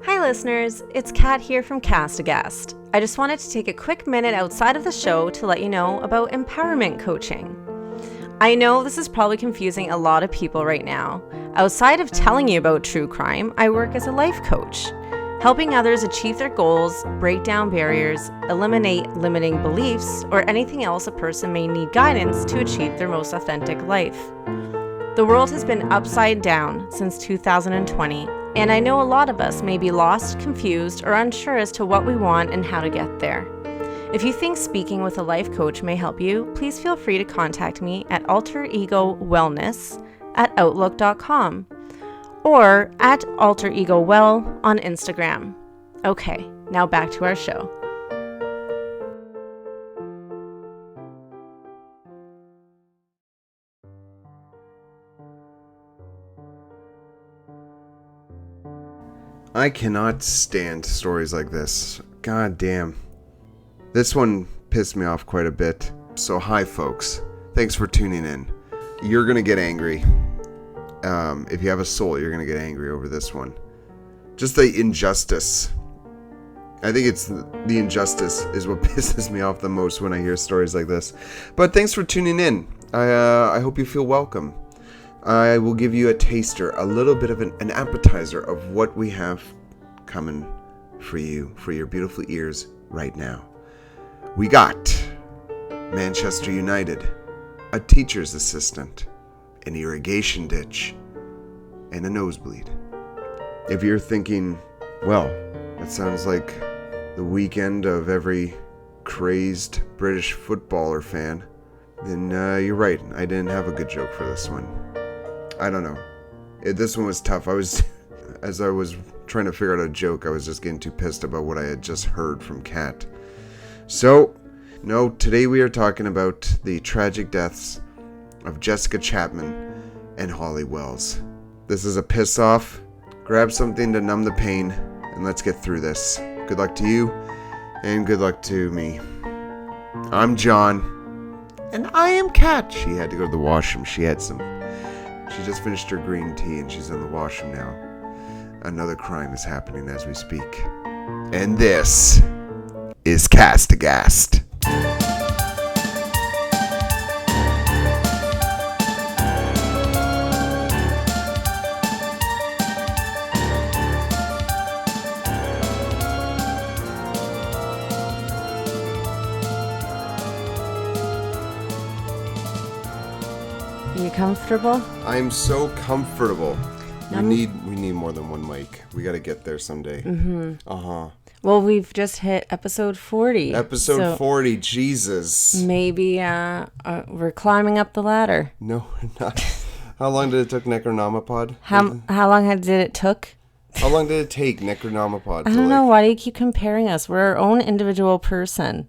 Hi listeners, it's Kat here from Aghast. I just wanted to take a quick minute outside of the show to let you know about empowerment coaching. I know this is probably confusing a lot of people right now. Outside of telling you about true crime, I work as a life coach, helping others achieve their goals, break down barriers, eliminate limiting beliefs, or anything else a person may need guidance to achieve their most authentic life. The world has been upside down since 2020, and I know a lot of us may be lost, confused, or unsure as to what we want and how to get there. If you think speaking with a life coach may help you, please feel free to contact me at alteregowellness@outlook.com or at alteregowell on Instagram. Okay, now back to our show. I cannot stand stories like this. God damn. This one pissed me off quite a bit. So hi folks. Thanks for tuning in. You're gonna get angry. If you have a soul, you're gonna get angry over this one. Just the injustice. I think it's the injustice is what pisses me off the most when I hear stories like this. But thanks for tuning in. I hope you feel welcome. I will give you a taster, a little bit of an appetizer of what we have coming for you, for your beautiful ears right now. We got Manchester United, a teacher's assistant, an irrigation ditch, and a nosebleed. If you're thinking, well, that sounds like the weekend of every crazed British footballer fan, then you're right. I didn't have a good joke for this one. I don't know. This one was tough. As I was trying to figure out a joke, I was just getting too pissed about what I had just heard from Kat. So, no, today we are talking about the tragic deaths of Jessica Chapman and Holly Wells. This is a piss off. Grab something to numb the pain, and let's get through this. Good luck to you, and good luck to me. I'm John, and I am Kat. She had to go to the washroom. She just finished her green tea and she's in the washroom now. Another crime is happening as we speak. And this is Aghast. Are you comfortable? I'm so comfortable. We need more than one mic. We got to get there someday. Mm-hmm. Well, we've just hit episode 40. Episode 40, Jesus. Maybe we're climbing up the ladder. No, we're not. How long did it take Necronomipod? How long did it took? How long did it take Necronomipod? I don't know. Why do you keep comparing us? We're our own individual person.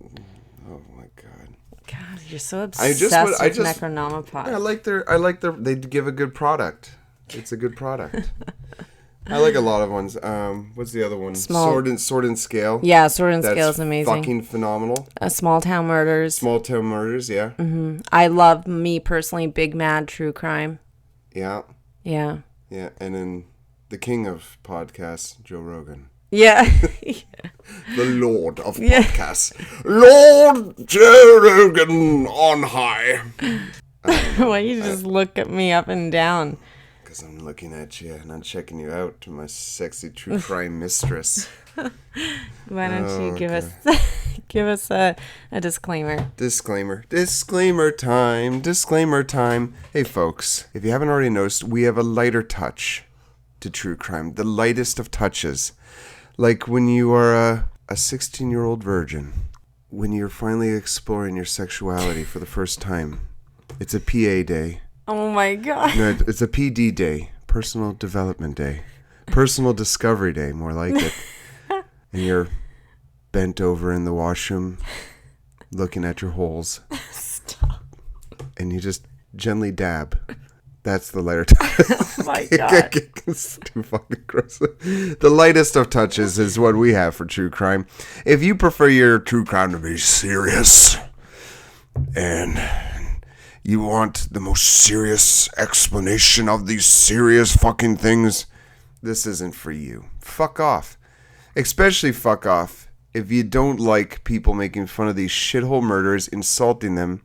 Oh my God. God, you're so obsessed with Necronomipod. I like their. They give a good product. It's a good product. I like a lot of ones. What's the other one? Sword and Scale. Yeah, Sword and Scale is amazing. Fucking phenomenal. Small Town Murders. Small Town Murders, yeah. Mm-hmm. I love, me personally, Big Mad True Crime. Yeah. Yeah. Yeah, and then the king of podcasts, Joe Rogan. Yeah. The Lord of podcasts. Lord Joe Rogan on high. Why you just look at me up and down? Because I'm looking at you and I'm checking you out, my sexy true crime mistress. Why don't you give us a disclaimer? Disclaimer time. Hey folks, if you haven't already noticed, we have a lighter touch to true crime. The lightest of touches. Like when you are a 16-year-old virgin. When you're finally exploring your sexuality for the first time. It's a PA day. Oh my God. No, it's a PD day. Personal Development Day. Personal Discovery Day, more like it. And you're bent over in the washroom, looking at your holes. Stop. And you just gently dab. That's the lighter touch. Oh my God. It's too fucking gross. The lightest of touches is what we have for true crime. If you prefer your true crime to be serious and you want the most serious explanation of these serious fucking things, this isn't for you. Fuck off. Especially fuck off if you don't like people making fun of these shithole murders, insulting them,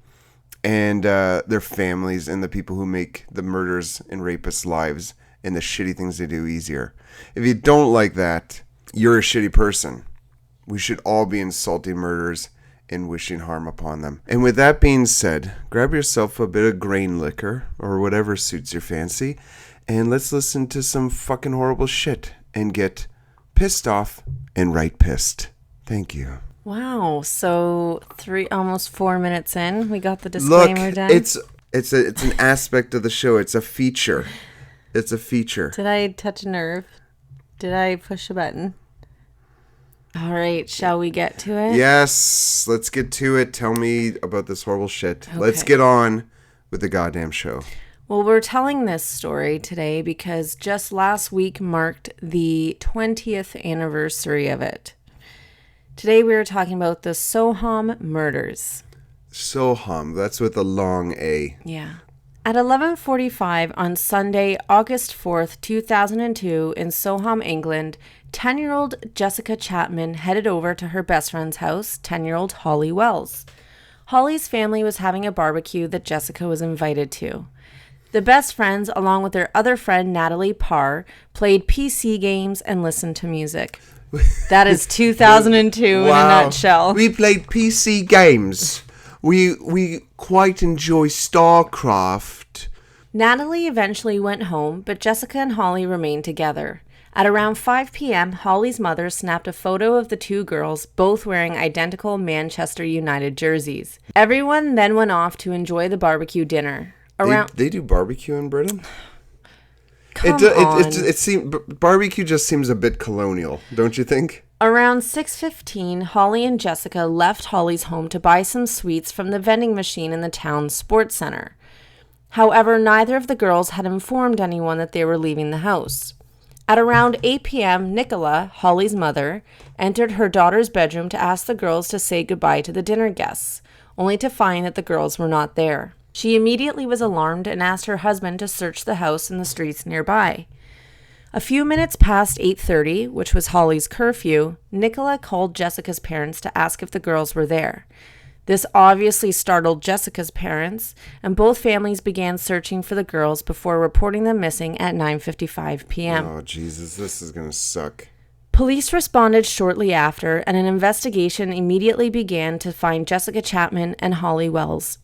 and their families and the people who make the murders and rapists' lives and the shitty things they do easier. If you don't like that, you're a shitty person. We should all be insulting murderers and wishing harm upon them. And with that being said, grab yourself a bit of grain liquor or whatever suits your fancy, and let's listen to some fucking horrible shit and get pissed off and right pissed. Thank you. Wow. So almost 4 minutes in, we got the disclaimer done. It's an aspect of the show. It's a feature. It's a feature. Did I touch a nerve? Did I push a button? All right, shall we get to it? Yes, let's get to it. Tell me about this horrible shit. Okay. Let's get on with the goddamn show. Well, we're telling this story today because just last week marked the 20th anniversary of it. Today we are talking about the Soham Murders. Soham, that's with a long A. Yeah. At 11:45 on Sunday, August 4th, 2002, in Soham, England, 10-year-old Jessica Chapman headed over to her best friend's house, 10-year-old Holly Wells. Holly's family was having a barbecue that Jessica was invited to. The best friends, along with their other friend Natalie Parr, played PC games and listened to music. That is 2002 in a nutshell. We played PC games. We quite enjoy StarCraft. Natalie eventually went home, but Jessica and Holly remained together. At around 5 p.m., Holly's mother snapped a photo of the two girls, both wearing identical Manchester United jerseys. Everyone then went off to enjoy the barbecue dinner. They do barbecue in Britain? Barbecue just seems a bit colonial, don't you think? Around 6:15, Holly and Jessica left Holly's home to buy some sweets from the vending machine in the town's sports center. However, neither of the girls had informed anyone that they were leaving the house. At around 8 p.m., Nicola, Holly's mother, entered her daughter's bedroom to ask the girls to say goodbye to the dinner guests, only to find that the girls were not there. She immediately was alarmed and asked her husband to search the house and the streets nearby. A few minutes past 8:30, which was Holly's curfew, Nicola called Jessica's parents to ask if the girls were there. This obviously startled Jessica's parents, and both families began searching for the girls before reporting them missing at 9:55 p.m. Oh, Jesus, this is going to suck. Police responded shortly after, and an investigation immediately began to find Jessica Chapman and Holly Wells.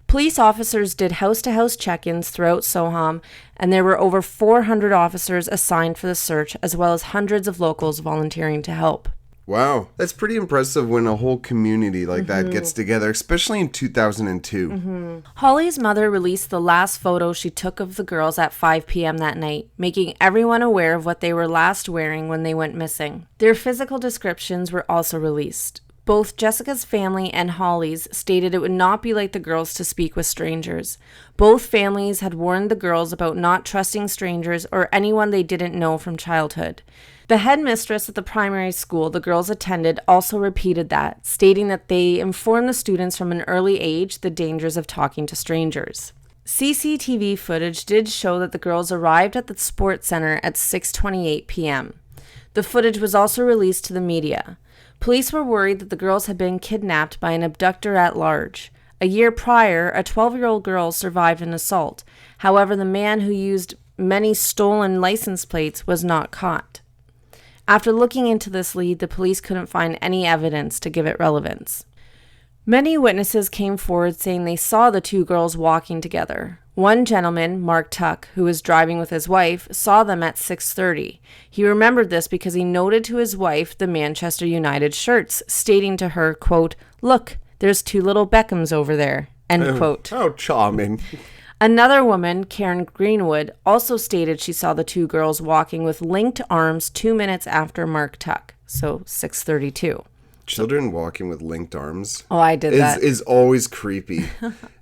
Police officers did house-to-house check-ins throughout Soham, and there were over 400 officers assigned for the search, as well as hundreds of locals volunteering to help. Wow, that's pretty impressive when a whole community like that gets together, especially in 2002. Holly's mother released the last photo she took of the girls at 5 p.m. that night, making everyone aware of what they were last wearing when they went missing. Their physical descriptions were also released. Both Jessica's family and Holly's stated it would not be like the girls to speak with strangers. Both families had warned the girls about not trusting strangers or anyone they didn't know from childhood. The headmistress at the primary school the girls attended also repeated that, stating that they informed the students from an early age the dangers of talking to strangers. CCTV footage did show that the girls arrived at the sports center at 6:28 p.m. The footage was also released to the media. Police were worried that the girls had been kidnapped by an abductor at large. A year prior, a 12-year-old girl survived an assault. However, the man who used many stolen license plates was not caught. After looking into this lead, the police couldn't find any evidence to give it relevance. Many witnesses came forward saying they saw the two girls walking together. One gentleman, Mark Tuck, who was driving with his wife, saw them at 6:30. He remembered this because he noted to his wife the Manchester United shirts, stating to her, quote, "Look, there's two little Beckhams over there," end quote. How charming. Another woman, Karen Greenwood, also stated she saw the two girls walking with linked arms 2 minutes after Mark Tuck, so 6:32. Children walking with linked arms. Oh, I did that. Is always creepy.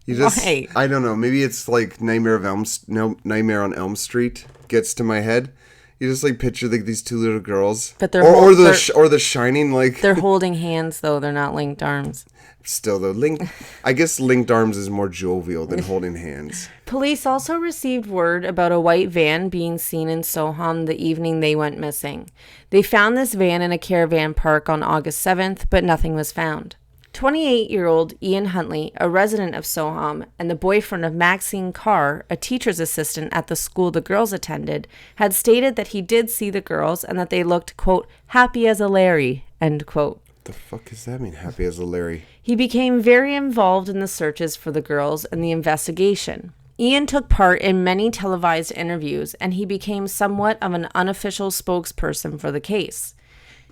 You just, Why? I don't know. Maybe it's like Nightmare on Elm Street gets to my head. You just like picture like these two little girls, but they're or the Shining, like they're holding hands though. They're not linked arms. Still, though, I guess linked arms is more jovial than holding hands. Police also received word about a white van being seen in Soham the evening they went missing. They found this van in a caravan park on August 7th, but nothing was found. 28-year-old Ian Huntley, a resident of Soham and the boyfriend of Maxine Carr, a teacher's assistant at the school the girls attended, had stated that he did see the girls and that they looked, quote, happy as a Larry, end quote. The fuck does that mean, happy as a Larry? He became very involved in the searches for the girls and the investigation. Ian took part in many televised interviews, and he became somewhat of an unofficial spokesperson for the case.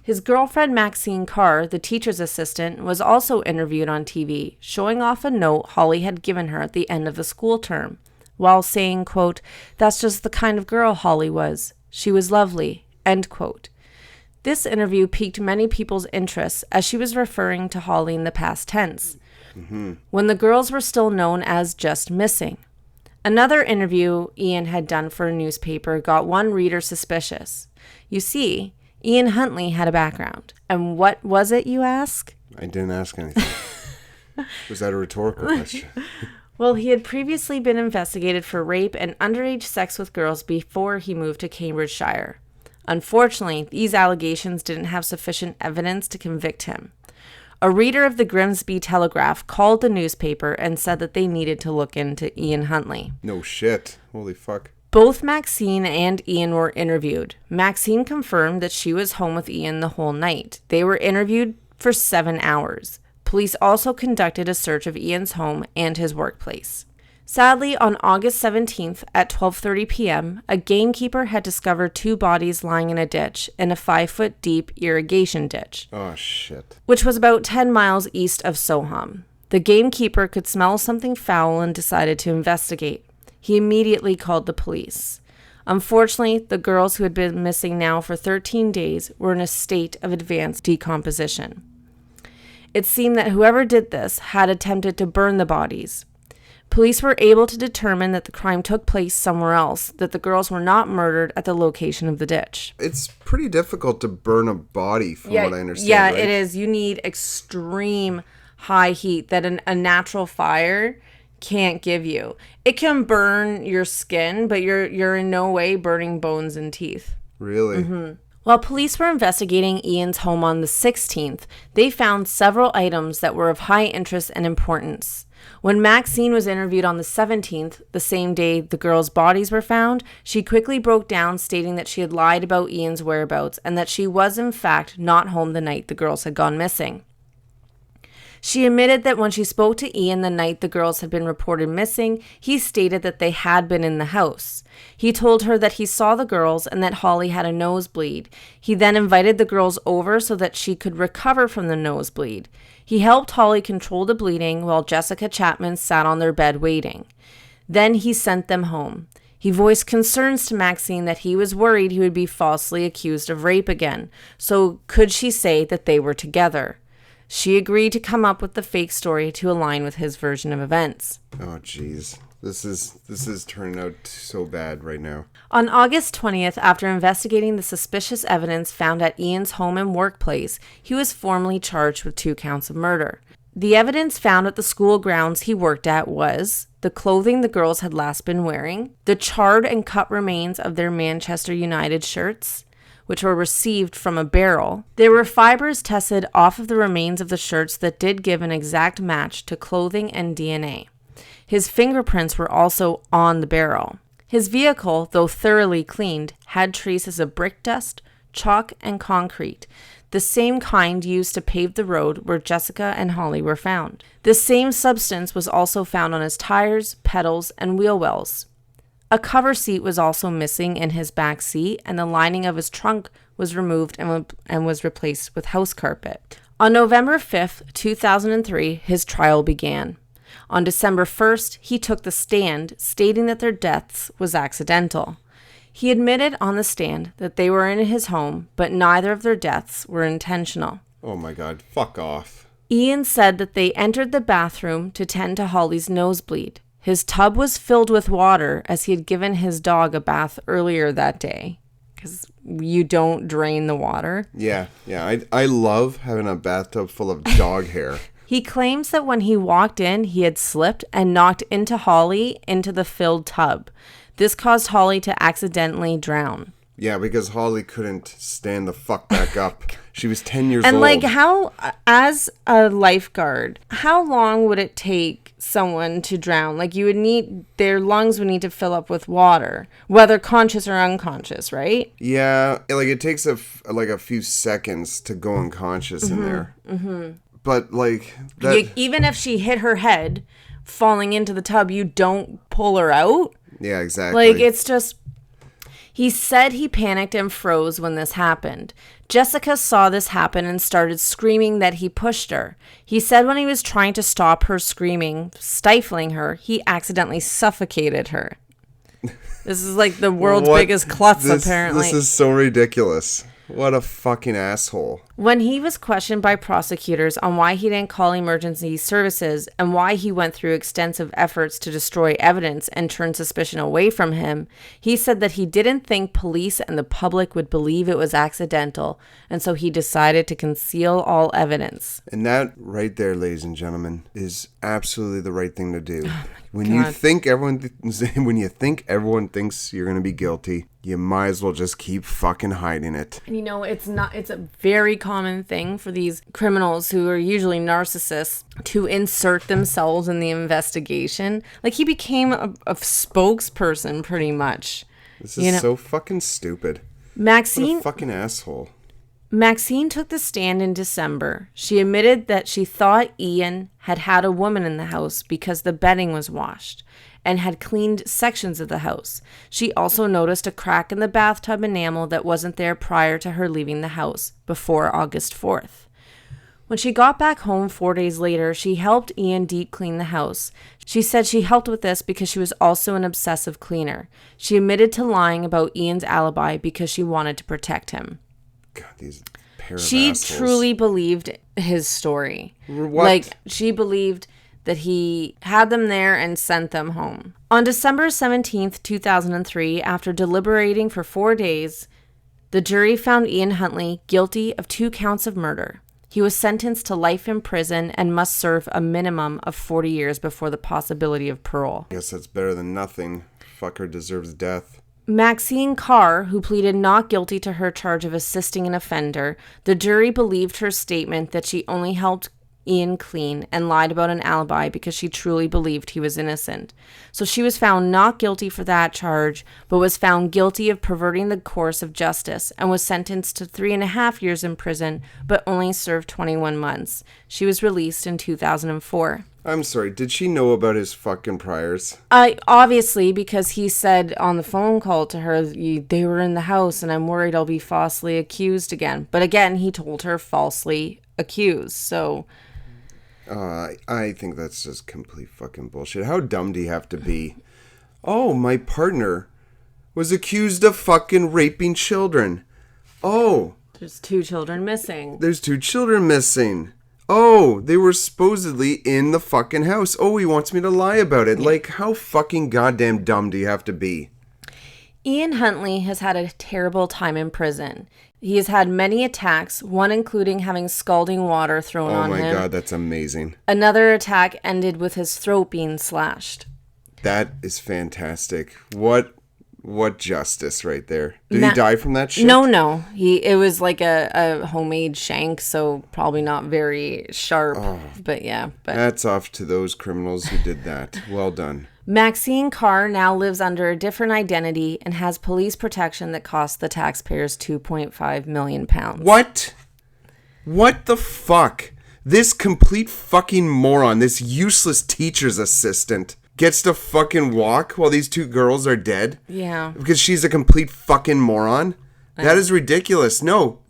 His girlfriend Maxine Carr, the teacher's assistant, was also interviewed on TV, showing off a note Holly had given her at the end of the school term, while saying, quote, that's just the kind of girl Holly was. She was lovely, end quote. This interview piqued many people's interest as she was referring to Holly in the past tense, when the girls were still known as just missing. Another interview Ian had done for a newspaper got one reader suspicious. You see, Ian Huntley had a background. And what was it, you ask? I didn't ask anything. Was that a rhetorical question? Well, he had previously been investigated for rape and underage sex with girls before he moved to Cambridgeshire. Unfortunately, these allegations didn't have sufficient evidence to convict him. A reader of the Grimsby Telegraph called the newspaper and said that they needed to look into Ian Huntley. No shit. Holy fuck. Both Maxine and Ian were interviewed. Maxine confirmed that she was home with Ian the whole night. They were interviewed for 7 hours. Police also conducted a search of Ian's home and his workplace. Sadly, on August 17th at 12:30 p.m., a gamekeeper had discovered 2 bodies lying in a ditch in a 5-foot deep irrigation ditch. Oh, shit. Which was about 10 miles east of Soham. The gamekeeper could smell something foul and decided to investigate. He immediately called the police. Unfortunately, the girls who had been missing now for 13 days were in a state of advanced decomposition. It seemed that whoever did this had attempted to burn the bodies. Police were able to determine that the crime took place somewhere else, that the girls were not murdered at the location of the ditch. It's pretty difficult to burn a body, from what I understand. Yeah, right? It is. You need extreme high heat that a natural fire can't give you. It can burn your skin, but you're in no way burning bones and teeth. Really? Mm-hmm. While police were investigating Ian's home on the 16th, they found several items that were of high interest and importance. When Maxine was interviewed on the 17th, the same day the girls' bodies were found, she quickly broke down, stating that she had lied about Ian's whereabouts and that she was in fact not home the night the girls had gone missing. She admitted that when she spoke to Ian the night the girls had been reported missing, he stated that they had been in the house. He told her that he saw the girls and that Holly had a nosebleed. He then invited the girls over so that she could recover from the nosebleed. He helped Holly control the bleeding while Jessica Chapman sat on their bed waiting. Then he sent them home. He voiced concerns to Maxine that he was worried he would be falsely accused of rape again. So could she say that they were together? She agreed to come up with the fake story to align with his version of events. Oh, jeez. This is turning out so bad right now. On August 20th, after investigating the suspicious evidence found at Ian's home and workplace, he was formally charged with 2 counts of murder. The evidence found at the school grounds he worked at was the clothing the girls had last been wearing, the charred and cut remains of their Manchester United shirts, which were received from a barrel. There were fibers tested off of the remains of the shirts that did give an exact match to clothing and DNA. His fingerprints were also on the barrel. His vehicle, though thoroughly cleaned, had traces of brick dust, chalk, and concrete, the same kind used to pave the road where Jessica and Holly were found. The same substance was also found on his tires, pedals, and wheel wells. A cover seat was also missing in his back seat, and the lining of his trunk was removed and was replaced with house carpet. On November 5th, 2003, his trial began. On December 1st, he took the stand, stating that their deaths was accidental. He admitted on the stand that they were in his home, but neither of their deaths were intentional. Oh my God, fuck off. Ian said that they entered the bathroom to tend to Holly's nosebleed. His tub was filled with water as he had given his dog a bath earlier that day, because you don't drain the water. Yeah. I love having a bathtub full of dog hair. He claims that when he walked in, he had slipped and knocked into Holly into the filled tub. This caused Holly to accidentally drown. Yeah, because Holly couldn't stand the fuck back up. She was 10 years old. And like how, as a lifeguard, how long would it take someone to drown? Like you would need, their lungs would need to fill up with water, whether conscious or unconscious, right? Yeah, like it takes a few seconds to go unconscious in there. Mm-hmm. But like that, even if she hit her head falling into the tub, you don't pull her out. Yeah, exactly. Like it's just... He said he panicked and froze when this happened. Jessica saw this happen and started screaming that he pushed her. He said when he was trying to stop her screaming, stifling her, he accidentally suffocated her. This is like the world's biggest klutz, apparently. This is so ridiculous. What a fucking asshole. When he was questioned by prosecutors on why he didn't call emergency services and why he went through extensive efforts to destroy evidence and turn suspicion away from him, he said that he didn't think police and the public would believe it was accidental, and so he decided to conceal all evidence. And that right there, ladies and gentlemen, is absolutely the right thing to do. When God. you think everyone thinks you're going to be guilty, you might as well just keep fucking hiding it. And you know, it's a very common thing for these criminals who are usually narcissists to insert themselves in the investigation. Like he became a spokesperson pretty much. This is so fucking stupid. Maxine, what a fucking asshole. Maxine took the stand in December. She admitted that she thought Ian had a woman in the house because the bedding was washed and had cleaned sections of the house. She also noticed a crack in the bathtub enamel that wasn't there prior to her leaving the house before August 4th. When she got back home 4 days later, she helped Ian deep clean the house. She said she helped with this because she was also an obsessive cleaner. She admitted to lying about Ian's alibi because she wanted to protect him. God, these pair of She assholes. truly believed his story. What? Like, she believed that he had them there and sent them home. On December 17th, 2003, after deliberating for 4 days, the jury found Ian Huntley guilty of 2 counts of murder. He was sentenced to life in prison and must serve a minimum of 40 years before the possibility of parole. I guess that's better than nothing. Fucker deserves death. Maxine Carr, who pleaded not guilty to her charge of assisting an offender, the jury believed her statement that she only helped Ian clean and lied about an alibi because she truly believed he was innocent. So she was found not guilty for that charge, but was found guilty of perverting the course of justice and was sentenced to 3.5 years in prison, but only served 21 months. She was released in 2004. I'm sorry, did she know about his fucking priors? Obviously, because he said on the phone call to her, they were in the house and I'm worried I'll be falsely accused again. But again, he told her falsely accused, so... I think that's just complete fucking bullshit. How dumb do you have to be? Oh, my partner was accused of fucking raping children. Oh. There's 2 children missing. There's 2 children missing. Oh, they were supposedly in the fucking house. Oh, he wants me to lie about it. Like, how fucking goddamn dumb do you have to be? Ian Huntley has had a terrible time in prison. He has had many attacks, one including having scalding water thrown on him. Oh my God, that's amazing. Another attack ended with his throat being slashed. That is fantastic. What justice right there. Did he die from that shit? No. It was like a homemade shank, so probably not very sharp. Oh, but yeah. Hats off to those criminals who did that. Well done. Maxine Carr now lives under a different identity and has police protection that cost the taxpayers £2.5 million. What? What the fuck? This complete fucking moron, this useless teacher's assistant, gets to fucking walk while these 2 girls are dead? Yeah. Because she's a complete fucking moron? That is ridiculous. No.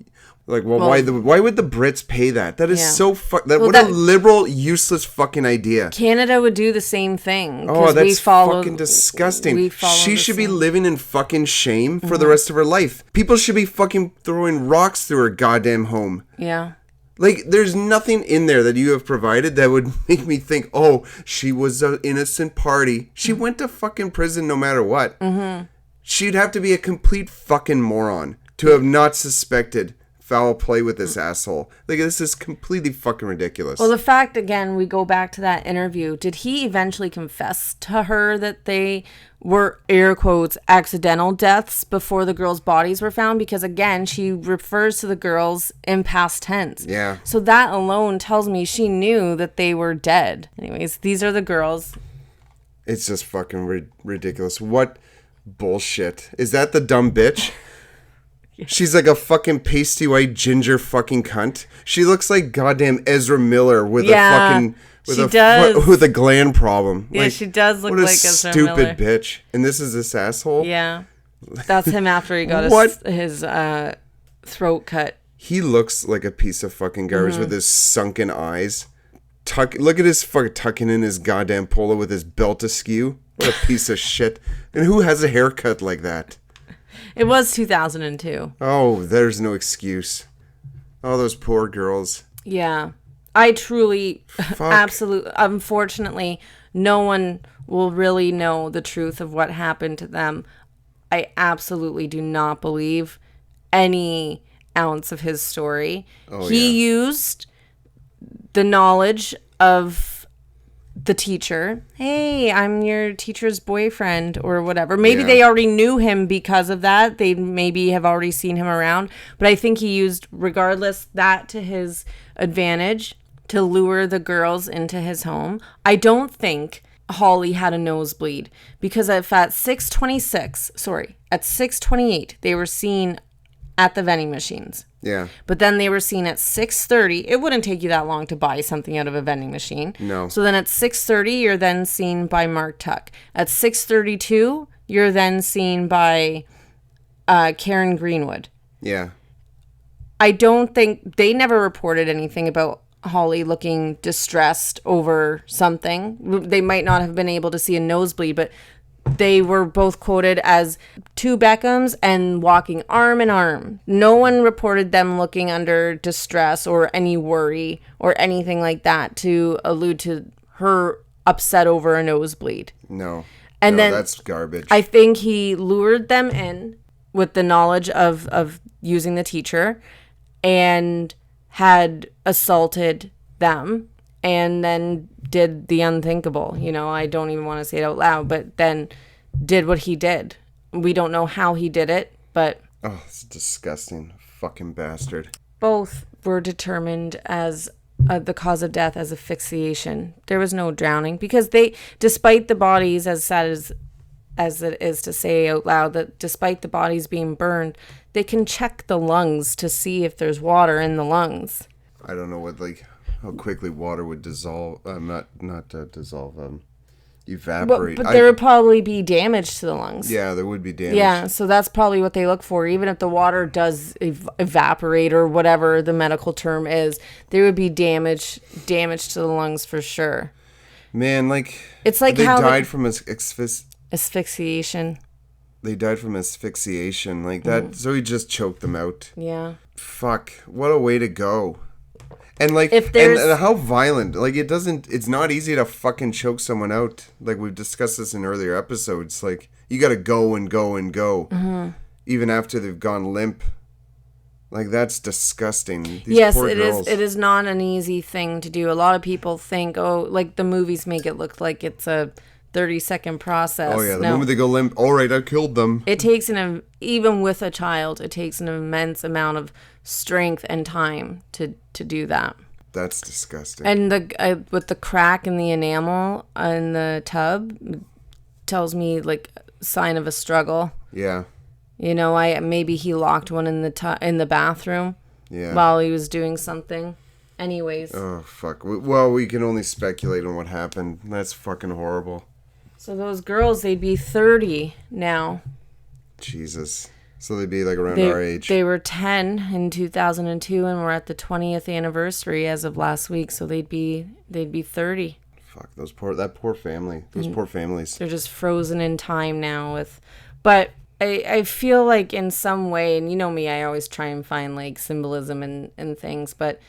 Like, why would the Brits pay that? That is so what a liberal, useless fucking idea. Canada would do the same thing. Oh, that's fucking disgusting. She should be living in fucking shame for the rest of her life. People should be fucking throwing rocks through her goddamn home. Yeah. Like, there's nothing in there that you have provided that would make me think, oh, she was an innocent party. She went to fucking prison no matter what. Mm-hmm. She'd have to be a complete fucking moron to have not suspected foul play with this asshole. Like, this is completely fucking ridiculous. Well, the fact, again, we go back to that interview. Did he eventually confess to her that they were, air quotes, accidental deaths before the girls' bodies were found? Because, again, she refers to the girls in past tense. Yeah. So that alone tells me she knew that they were dead. Anyways, these are the girls. It's just fucking ridiculous. What bullshit. Is that the dumb bitch? She's like a fucking pasty white ginger fucking cunt. She looks like goddamn Ezra Miller with a fucking with a gland problem. Yeah, like, she does look like Ezra Miller. What a stupid bitch. And this is this asshole? Yeah. That's him after he got his throat cut. He looks like a piece of fucking garbage with his sunken eyes. Look at his fucking tucking in his goddamn polo with his belt askew. What a piece of shit. And who has a haircut like that? It was 2002. Oh, there's no excuse. Oh, those poor girls. Yeah. I truly, absolutely, unfortunately, no one will really know the truth of what happened to them. I absolutely do not believe any ounce of his story. He used the knowledge of the teacher. Hey, I'm your teacher's boyfriend or whatever. Maybe they already knew him because of that. They maybe have already seen him around. But I think he used, regardless, that to his advantage to lure the girls into his home. I don't think Holly had a nosebleed because at 6:28, they were seen at the vending machines. Yeah. But then they were seen at 6:30. It wouldn't take you that long to buy something out of a vending machine. No. So then at 6:30, you're then seen by Mark Tuck. At 6:32, you're then seen by Karen Greenwood. Yeah. I don't think they never reported anything about Holly looking distressed over something. They might not have been able to see a nosebleed, but they were both quoted as two Beckhams and walking arm in arm. No one reported them looking under distress or any worry or anything like that to allude to her upset over a nosebleed. No. And then that's garbage. I think he lured them in with the knowledge of using the teacher and had assaulted them and then did the unthinkable. You know, I don't even want to say it out loud, but then did what he did. We don't know how he did it, but... Oh, it's disgusting. Fucking bastard. Both were determined as the cause of death as asphyxiation. There was no drowning because they, despite the bodies, as sad as it is to say out loud, that despite the bodies being burned, they can check the lungs to see if there's water in the lungs. I don't know how quickly water would dissolve, evaporate. But there would probably be damage to the lungs. Yeah, there would be damage. Yeah, so that's probably what they look for. Even if the water does evaporate or whatever the medical term is, there would be damage to the lungs for sure. Man, like... It's like they how... died from asphyxiation. They died from asphyxiation. Like that, so he just choked them out. Yeah. Fuck, what a way to go. And like, and how violent, like it's not easy to fucking choke someone out. Like we've discussed this in earlier episodes. Like you gotta go and go and go. Mm-hmm. Even after they've gone limp. Like that's disgusting. These poor girls. It is not an easy thing to do. A lot of people think, like the movies make it look like it's a 30-second process. Oh yeah, the moment they go limp, all right, I killed them. It takes even with a child, it takes an immense amount of strength and time to do that. That's disgusting. And with the crack in the enamel in the tub tells me like sign of a struggle. Yeah. You know, maybe he locked one in the bathroom. Yeah. While he was doing something. Anyways. Oh fuck. Well, we can only speculate on what happened. That's fucking horrible. So those girls, they'd be 30 now. Jesus. So they'd be like around our age. They were 10 in 2002 and we're at the 20th anniversary as of last week. So they'd be 30. Fuck, that poor family. Those poor families. They're just frozen in time now but I feel like in some way, and you know me, I always try and find like symbolism and things, but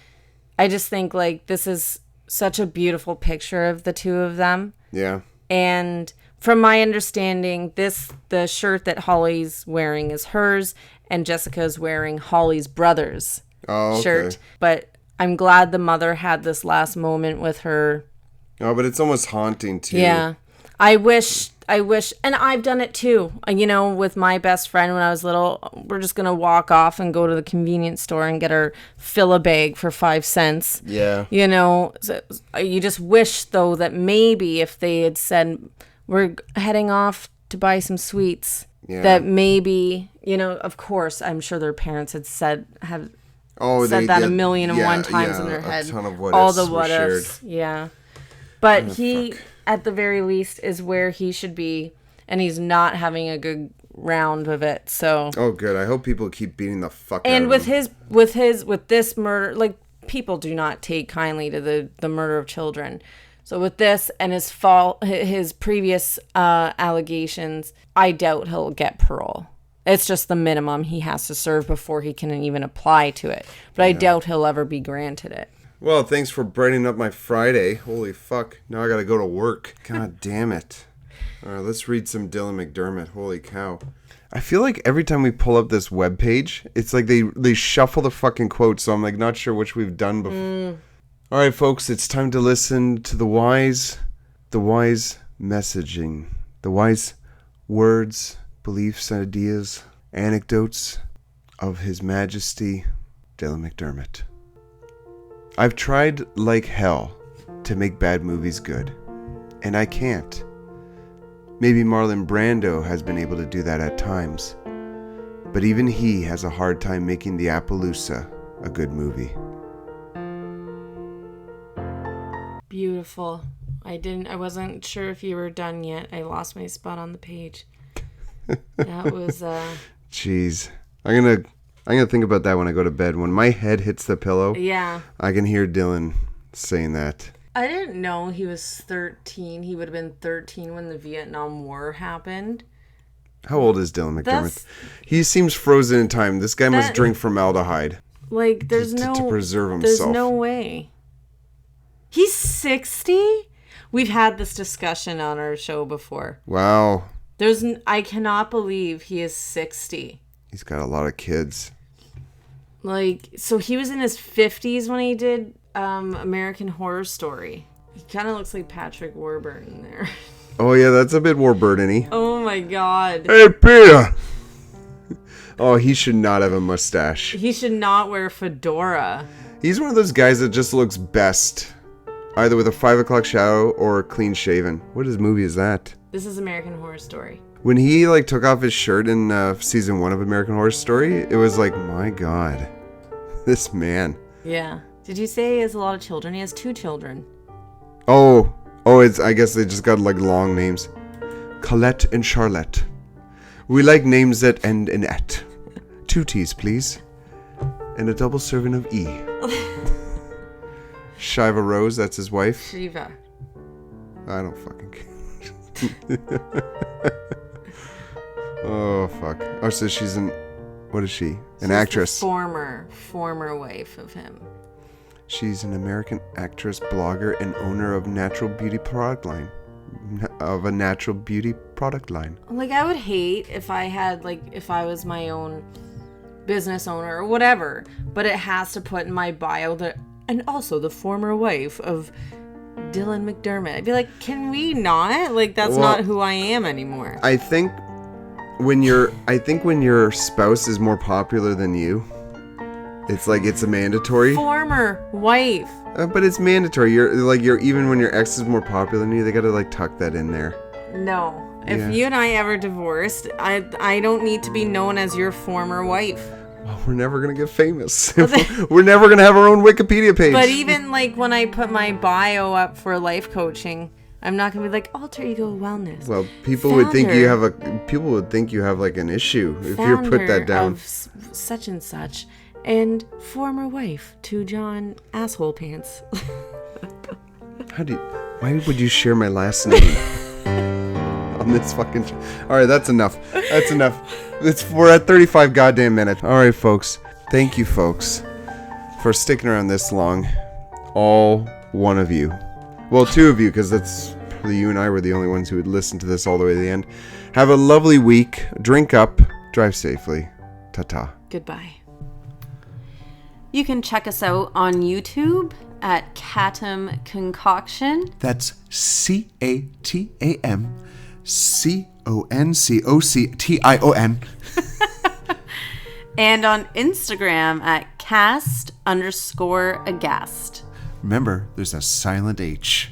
I just think like this is such a beautiful picture of the two of them. Yeah. And from my understanding, the shirt that Holly's wearing is hers, and Jessica's wearing Holly's brother's shirt. But I'm glad the mother had this last moment with her. Oh, but it's almost haunting too. Yeah. I wish, and I've done it too. With my best friend when I was little, we're just going to walk off and go to the convenience store and get her Fill-A-Bag for 5 cents. Yeah. So you just wish, though, that maybe if they had said, we're heading off to buy some sweets, that maybe, of course, I'm sure their parents had said that a million and one times in their head. A ton of what all the what ifs. Yeah. But he, at the very least, is where he should be, and he's not having a good round of it. So. Oh, good. I hope people keep beating the fuck out and of him. with this murder, like, people do not take kindly to the murder of children. So with this and his previous allegations, I doubt he'll get parole. It's just the minimum he has to serve before he can even apply to it. But I doubt he'll ever be granted it. Well, thanks for brightening up my Friday. Holy fuck. Now I gotta go to work. God damn it. Alright, let's read some Dylan McDermott. Holy cow. I feel like every time we pull up this webpage, it's like they shuffle the fucking quotes, so I'm like not sure which we've done before. Alright, folks, it's time to listen to the wise messaging, the wise words, beliefs, ideas, anecdotes of His Majesty Dylan McDermott. I've tried like hell to make bad movies good, and I can't. Maybe Marlon Brando has been able to do that at times, but even he has a hard time making The Appaloosa a good movie. Beautiful. I wasn't sure if you were done yet. I lost my spot on the page. That was Jeez. I'm gonna think about that when I go to bed. When my head hits the pillow, I can hear Dylan saying that. I didn't know he was 13. He would have been 13 when the Vietnam War happened. How old is Dylan McDermott? He seems frozen in time. This guy must drink formaldehyde. Like, to preserve himself. There's no way. He's 60? We've had this discussion on our show before. Wow. I cannot believe he is 60. He's got a lot of kids. Like, so he was in his 50s when he did American Horror Story. He kind of looks like Patrick Warburton there. Oh, yeah, that's a bit Warburton-y. Oh, my God. Hey, Peter! Oh, he should not have a mustache. He should not wear a fedora. He's one of those guys that just looks best, either with a 5 o'clock shadow or clean shaven. What movie is that? This is American Horror Story. When he took off his shirt in season 1 of American Horror Story, it was like, my God, this man. Yeah. Did you say he has a lot of children? He has 2 children. Oh, I guess they just got long names. Colette and Charlotte. We like names that end in et. 2 T's, please. And a double serving of E. Shiva Rose, that's his wife. Shiva. I don't fucking care. Oh, fuck. Oh, so she's what is she? An actress. The former wife of him. She's an American actress, blogger, and owner of a natural beauty product line. Like, I would hate if I was my own business owner or whatever, but it has to put in my bio that, and also the former wife of Dylan McDermott. I'd be like, can we not? Like, that's not who I am anymore. I think when your spouse is more popular than you, it's a mandatory. Former wife. But it's mandatory. You're even when your ex is more popular than you, they gotta tuck that in there. No. If you and I ever divorced, I don't need to be known as your former wife. Well, we're never gonna get famous. We're never gonna have our own Wikipedia page. But even when I put my bio up for life coaching, I'm not gonna be like Alter Ego Wellness. Well, people would think you have an issue if you put that down. Of such and such, and former wife to John Asshole Pants. Why would you share my last name on this fucking show? All right, that's enough. We're at 35 goddamn minutes. All right, folks. Thank you, folks, for sticking around this long. All one of you. Well, 2 of you, because that's you and I were the only ones who would listen to this all the way to the end. Have a lovely week. Drink up. Drive safely. Ta-ta. Goodbye. You can check us out on YouTube at Catam Concoction. That's CATAM CONCOCTION. And on Instagram at cast_aghast. Remember, there's a silent H.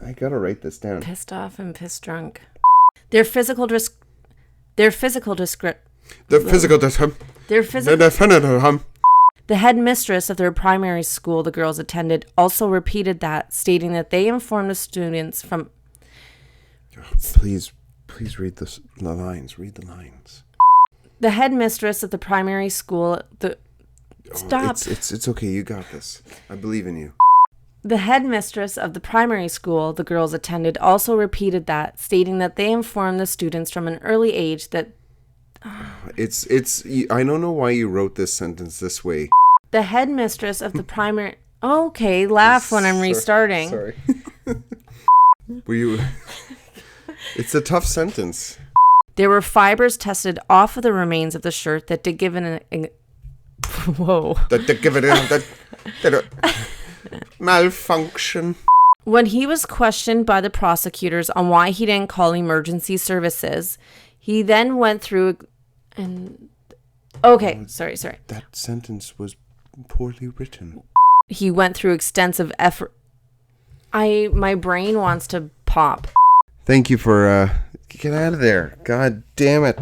I gotta write this down. Pissed off and pissed drunk. Their physical The headmistress of their primary school the girls attended also repeated that, stating that they informed the students from... Please read the lines. Read the lines. The headmistress of the primary school... Stop. It's okay. You got this. I believe in you. The headmistress of the primary school the girls attended also repeated that, stating that they informed the students from an early age that... It's I don't know why you wrote this sentence this way. The headmistress of the primary... Okay, laugh when I'm restarting. Sorry. Were you... It's a tough sentence. There were fibers tested off of the remains of the shirt that did give an... Whoa. That give it malfunction. When he was questioned by the prosecutors on why he didn't call emergency services, he then went through and... Okay, sorry. That sentence was poorly written. He went through extensive effort. My brain wants to pop. Thank you for... Get out of there. God damn it.